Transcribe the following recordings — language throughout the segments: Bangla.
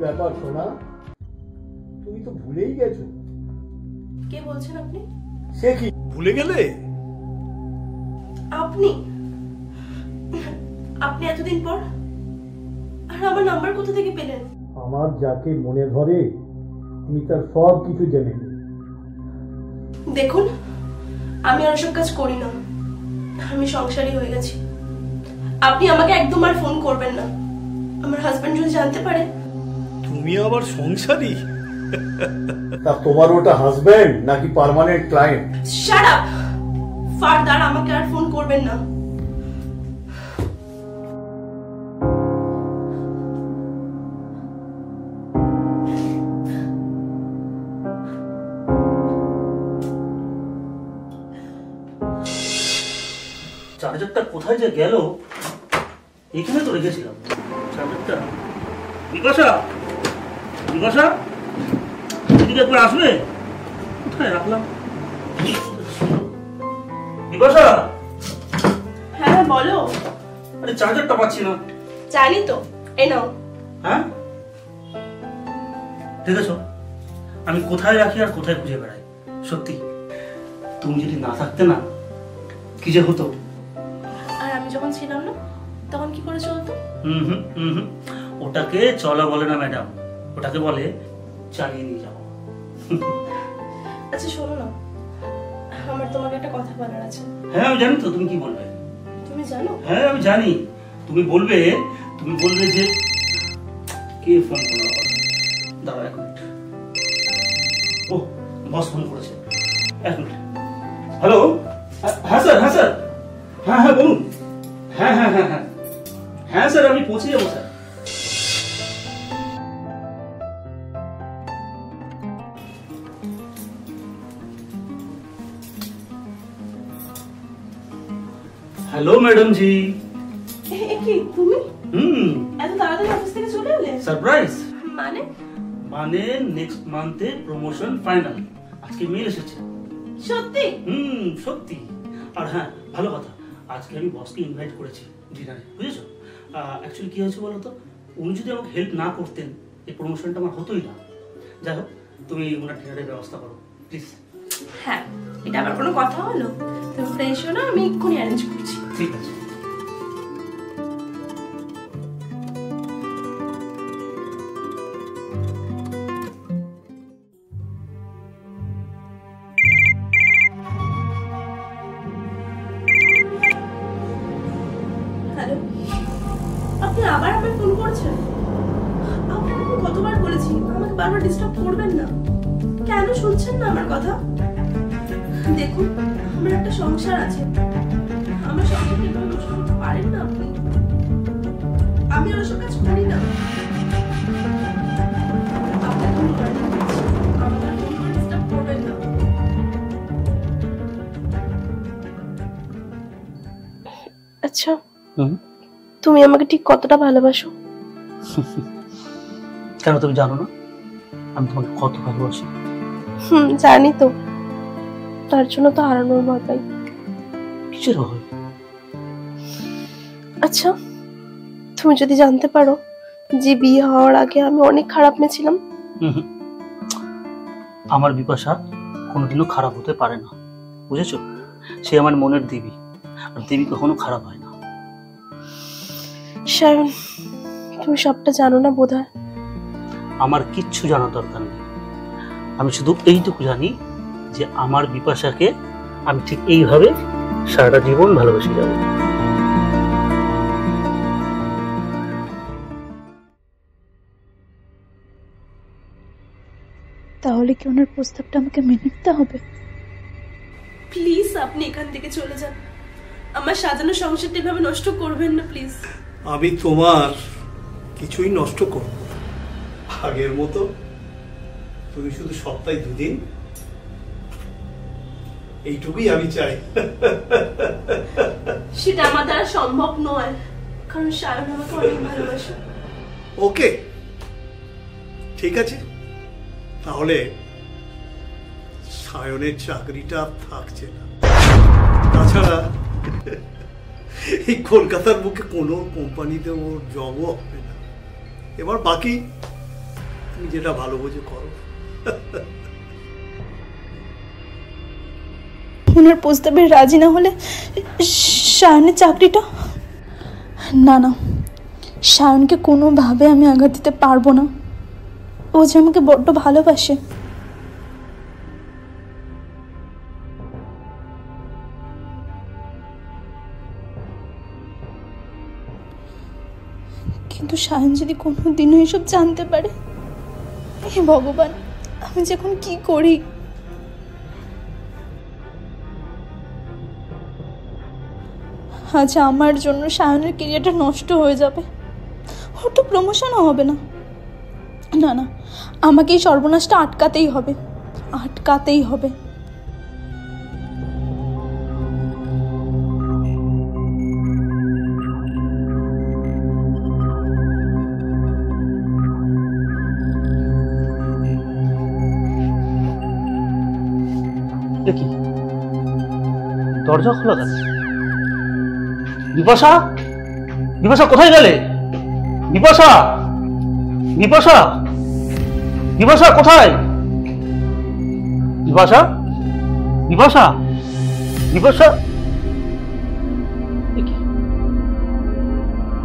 ব্যাপার সোনা, তুমি তো ভুলেই গেছো। কে বলছেন আপনি? সে কি ভুলে গেলে? আপনি আপনি এতদিন পর? আর আমার নাম্বার কোথা থেকে পেলেন? আমার যাকে মনে ধরে আমি তার সব কিছু জেনে নিই। দেখুন, আমি আর সব কাজ করি না, আমি সংসারী হয়ে গেছি। আপনি আমাকে একদম আর ফোন করবেন না, আমার হাজবেন্ড যদি জানতে পারে। তুমি আবার সংসারী? তা তোমার ওটা হাজবেন্ড নাকি permanent client? Shut up! Further আমাকে আর ফোন করবেন না। চার্জারটা কোথায় যে গেল? এখানে তো রেখেছিলাম চার্জারটা। বিকাশা, বিকাশা, এদিকে একবার আসবে? কোথায় রাখলাম? বিকাশা! হ্যাঁ বলো। আরে চার্জারটা পাচ্ছি না। জানি তো, এই নাও। হ্যাঁ, দেখেছো আমি কোথায় রাখি আর কোথায় খুঁজে বেড়াই। সত্যি তুমি যদি না থাকতে না কি যে হতো। আর আমি যখন ছিলাম না তখন কি করে চলতো? ওটাকে চলা বলে না ম্যাডাম, ওটাকে বলে চালিয়ে নিয়ে যাও। আচ্ছা শোনো না, আমার তোমাকে একটা কথা বলার আছে। হ্যাঁ আমি জানি তো তুমি কি বলবে। তুমি জানো? হ্যাঁ আমি জানি তুমি বলবে যে কে ফোন করলো। দাঁড়াও এক মিনিট। ও বস ফোন করেছে, এক মিনিট। হ্যালো, হ্যাঁ স্যার, হ্যাঁ স্যার, হ্যাঁ হ্যাঁ বলুন। হ্যাঁ হ্যাঁ হ্যাঁ হ্যাঁ হ্যাঁ স্যার আমি পৌঁছে যাবো স্যার। हेलो मैडम जी। কি তুমি এত তাড়াতাড়ি অফিস থেকে চলে এলে? সারপ্রাইজ মানে নেক্সট মান্থে প্রমোশন ফাইনাল। আজকে মেল এসেছে। সত্যি? সত্যি। আর হ্যাঁ ভালো কথা, আজকে আমি বসকে ইনভাইট করেছি ডিনারে, বুঝেছো? অ্যাকচুয়ালি কি হয়েছে বলো তো, উনি যদি আমাকে হেল্প না করতেন এই প্রমোশনটা আমার হতোই না। যাই হোক তুমি ওনার ডিনারের ব্যবস্থা করো প্লিজ। হ্যাঁ, এটা আবার কোনো কথা হলো? তুমি ফ্রেশ হও না, আমি এক্ষুনি অ্যারেঞ্জ করছি। ঠিক আছে। হ্যালো, আপনি আবার আমাকে ফোন করছেন? আপনাকে আমি কতবার বলেছি আমাকে বারবার ডিস্টার্ব করবেন না, কেন শুনছেন না আমার কথা? দেখুন, আমার একটা সংসার আছে, আমার সংসারকে এভাবে নষ্ট করতে পারেন না আপনি। আমি ওসব কাজ করি না। আপনাকে আমি warning দিচ্ছি, আমাকে আর ফোন করে ডিস্টার্ব করবেন না। আচ্ছা, তুমি আমাকে ঠিক কতটা ভালোবাসো? কেন তুমি জানো না আমি তোমাকে কত ভালোবাসি? জানি তো, তার জন্য তো হারানোর ভয় পাই। কিসের ভয়? আচ্ছা, তুমি যদি জানতে পারো যে বিয়ে হওয়ার আগে আমি অনেক খারাপ মেয়ে ছিলাম। আমার বিপাশা কোনোদিনও খারাপ হতে পারে না, বুঝেছো? সে আমার মনের দেবী, আর দেবী কখনো খারাপ হয় না। সায়ন, তুমি সবটা জানো না বোধহয়। আমার কিচ্ছু জানার দরকার নেই, আমি শুধু এইটুকু জানি যে আমার বিপাশাকে আমি ঠিক এইভাবে সারাটা জীবন ভালোবেসে যাব। তাহলে কি ওনার প্রস্তাবটা আমাকে মেনে নিতে হবে? প্লিজ আপনি এখান থেকে চলে যান, আমার সাজানো সংসারটা এভাবে নষ্ট করবেন না প্লিজ। আমি তোমার কিছুই নষ্ট করব না। আগের মতো তুমি শুধু সপ্তাহে 2 দিন, এইটুকুই আমি চাই। সেটা আমার দ্বারা সম্ভব নয়, কারণ সায়ন আমাকে অনেক ভালোবাসে। ওকে ঠিক আছে, তাহলে সায়নের চাকরিটা থাকছে না। তাছাড়া এই কলকাতার বুকে কোনো কোম্পানিতে ওর জবও হবে না। এবার বাকি তুমি যেটা ভালো বোঝো করো। ওনার প্রস্তাবে রাজি না হলে সায়নের চাকরিটা, না না, সায়নকে কোনোভাবে আমি আঘাত দিতে পারবো না। ও যে আমাকে বড্ড ভালোবাসে। কিন্তু সায়ন যদি কোনোদিনও এসব জানতে পারে, হে ভগবান, আমি যে এখন কি করি। আজ আমার জন্য সায়নের ক্যারিয়ারটা নষ্ট হয়ে যাবে, ওর তো প্রমোশনও হবে না। না না, আমাকে এই সর্বনাশটা আটকাতেই হবে, আটকাতেই হবে। দেখি দরজা খোলা গেল। বিপাশা, বিপাশা কোথায় গেলে? বিপাশা, বিপাশা, বিপাশা কোথায়? বিপাশা, বিপাশা, বিপাশা,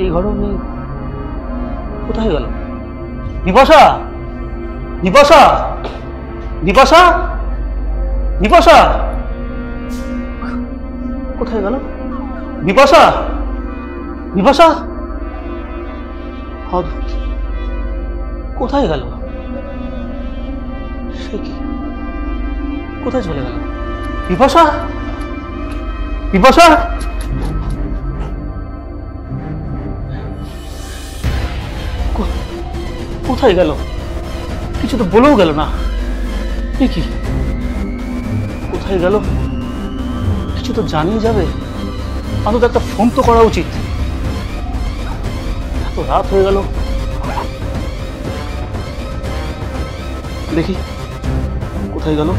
এই ঘরে নেই, কোথায় গেল? বিপাশা, বিপাশা, বিপাশা, বিপাশা কোথায় গেল? বিপাশা, বিপাশা, অদ্ভুত, কোথায় গেল? সে কি, কোথায় চলে গেল? বিপাশা, বিপাশা, কোথায় গেল? কিছু তো বলেও গেল না। কি কোথায় গেল? কিছু তো জানিয়ে যাবে, অন্তত একটা ফোন তো করা উচিত। এত রাত হয়ে গেল, দেখি কোথায় গেল।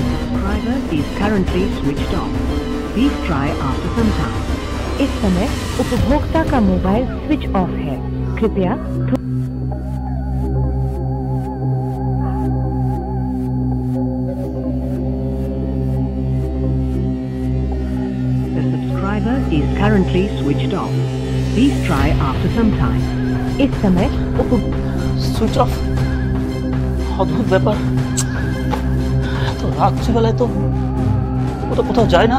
Subscriber is currently switched off. Please try after some time. इस समय उपभोक्ता का मोबाइल स्विच ऑफ है, कृपया The subscriber is currently switched off. Please try after some time. इस समय সুইচ অফ, অদ্ভুত ব্যাপার। এত রাত্রিবেলায় তো ও তো কোথাও যায় না,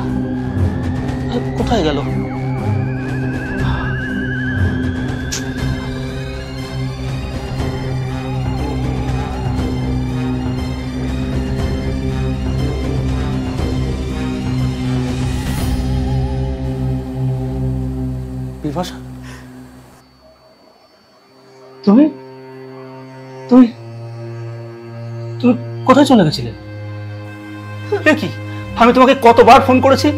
কোথায় গেল? বিপাশা, তুমি তুমি তুমি কোথায় চলে গেছিলে? কি, আমি তোমাকে কতবার ফোন করেছি,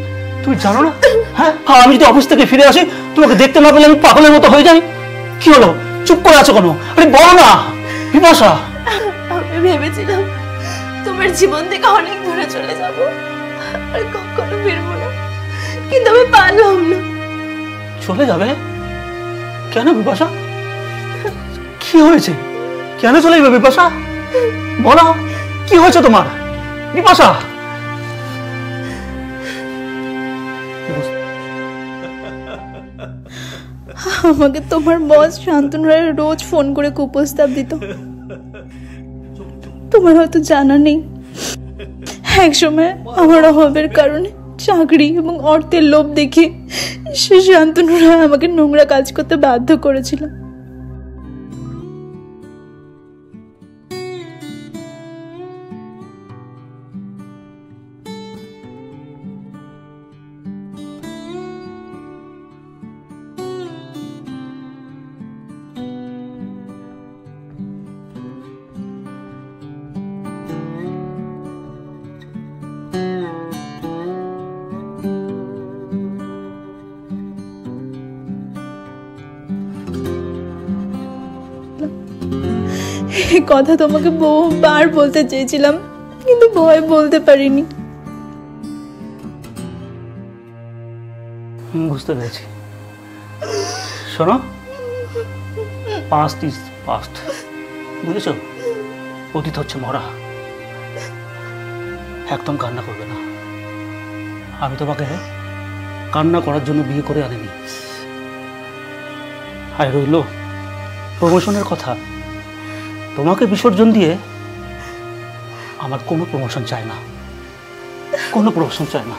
তুমি জানো না? হ্যাঁ, আমি যদি অফিস থেকে ফিরে আসি, তোমাকে দেখতে না পেলে আমি পাগলের মতো হয়ে যাই। কি হলো, চুপ করে আছো কেন? আরে বলো না বিপাশা। আমি ভেবেছিলাম তোমার জীবন থেকে অনেক দূরে চলে যাব, আর কখনো ফিরবো না, কিন্তু আমি পারলাম না। চলে যাবে কেন বিপাশা? কি হয়েছে? কেন চলে যাবে বিপাশা? বলো, কি হয়েছে তোমার বিপাশা? আমাকে তোমার বস শান্তনু রায় রোজ ফোন করে কুপ্রস্তাব দিত। তোমার হয়তো জানা নেই, একসময় আমার অভাবের কারণে চাকরি এবং অর্থের লোভ দেখে সে শান্তনু রায় আমাকে নোংরা কাজ করতে বাধ্য করেছিল। এই কথা তোমাকে বহুবার বলতে চেয়েছিলাম, কিন্তু ভয় বলতে পারিনি। বুঝতে পেরেছি, শোনো, পাস্ট ইজ পাস্ট, বুঝেছ? অতীত হচ্ছে মরা। একদম কান্না করবে না। আমি তোমাকে কান্না করার জন্য বিয়ে করে আনিনি। আর রইল প্রমোশনের কথা, তোমাকে বিসর্জন দিয়ে আমার কোনো প্রমোশন চাই না, কোনো প্রমোশন চাই না।